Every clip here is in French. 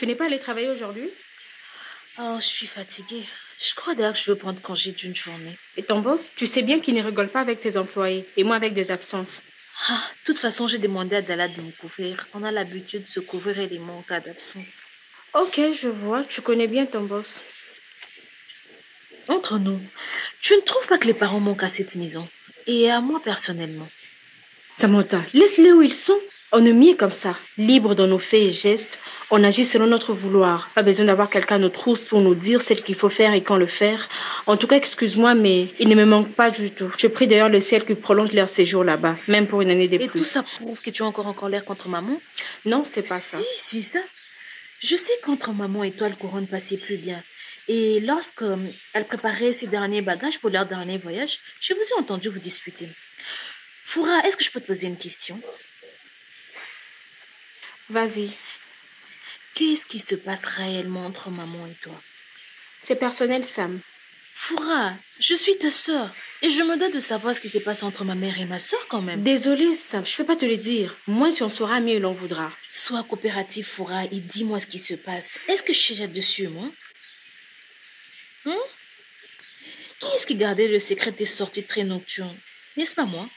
Tu n'es pas allé travailler aujourd'hui? Oh, je suis fatiguée. Je crois d'ailleurs que je veux prendre congé d'une journée. Et ton boss, tu sais bien qu'il ne rigole pas avec ses employés, et moi avec des absences. De toute façon, j'ai demandé à Dala de me couvrir. On a l'habitude de se couvrir et en cas d'absence. Ok, je vois, tu connais bien ton boss. Entre nous, tu ne trouves pas que les parents manquent à cette maison? Et à moi personnellement. Samantha, laisse-les où ils sont. On est mieux comme ça, libre dans nos faits et gestes. On agit selon notre vouloir. Pas besoin d'avoir quelqu'un à nos trousses pour nous dire ce qu'il faut faire et quand le faire. En tout cas, excuse-moi, mais il ne me manque pas du tout. Je prie d'ailleurs le ciel qu'ils prolonge leur séjour là-bas, même pour une année de Et tout ça plus. prouve que tu es encore en colère contre maman? Non, c'est pas ça. Si, ça. Je sais qu'entre maman et toi, le courant ne passait plus bien. Et lorsque elle préparait ses derniers bagages pour leur dernier voyage, je vous ai entendu vous disputer. Foura, est-ce que je peux te poser une question? Vas-y. Qu'est-ce qui se passe réellement entre maman et toi? C'est personnel, Sam. Foura, je suis ta sœur et je me dois de savoir ce qui se passe entre ma mère et ma sœur quand même. Désolée, Sam, je peux pas te le dire. Moins si on saura, mieux l'on voudra. Sois coopératif, Foura, et dis-moi ce qui se passe. Est-ce que je suis déjà dessus, moi? Qui est-ce qui gardait le secret des sorties très nocturnes? N'est-ce pas moi?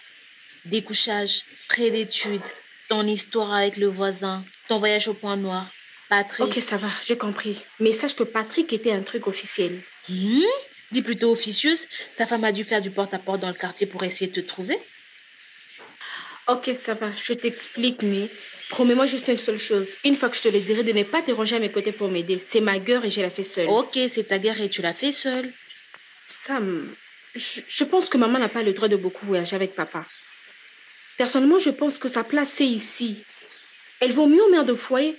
Découchage, près d'études, ton histoire avec le voisin, ton voyage au Point Noir, Patrick. Ok, ça va, j'ai compris. Mais sache que Patrick était un truc officiel. Dis plutôt officieuse, sa femme a dû faire du porte-à-porte dans le quartier pour essayer de te trouver. Ok, ça va, je t'explique, mais promets-moi juste une seule chose. Une fois que je te le dirai, de ne pas te ranger à mes côtés pour m'aider. C'est ma guerre et je la fais seule. Ok, c'est ta guerre et tu l'as fait seule. Sam, je pense que maman n'a pas le droit de beaucoup voyager avec papa. Personnellement, je pense que sa place, c'est ici. Elle vaut mieux en mère de foyer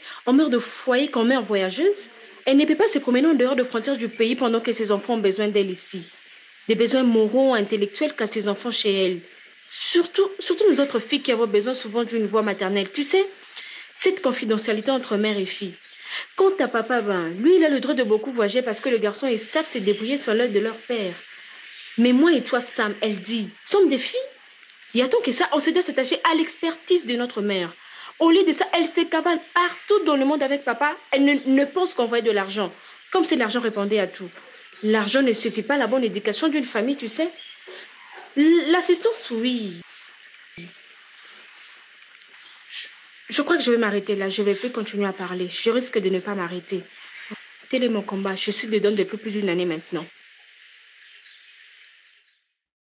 qu'en mère voyageuse. Elle ne peut pas se promener en dehors des frontières du pays pendant que ses enfants ont besoin d'elle ici. Des besoins moraux, intellectuels qu'a ses enfants chez elle. Surtout nous autres filles qui avons besoin souvent d'une voix maternelle. Tu sais, cette confidentialité entre mère et fille. Quant à papa, lui, il a le droit de beaucoup voyager parce que les garçons, ils savent se débrouiller sur l'œil de leur père. Mais moi et toi, Sam, elle dit, sommes des filles. Y a-t-on que ça, on se doit s'attacher à l'expertise de notre mère. Au lieu de ça, elle se cavale partout dans le monde avec papa. Elle ne pense qu'envoyer de l'argent. Comme si l'argent répondait à tout. L'argent ne suffit pas à la bonne éducation d'une famille, tu sais. L'assistance, oui. Je crois que je vais m'arrêter là. Je ne vais plus continuer à parler. Je risque de ne pas m'arrêter. Tel est mon combat. Je suis dedans depuis plus d'une année maintenant.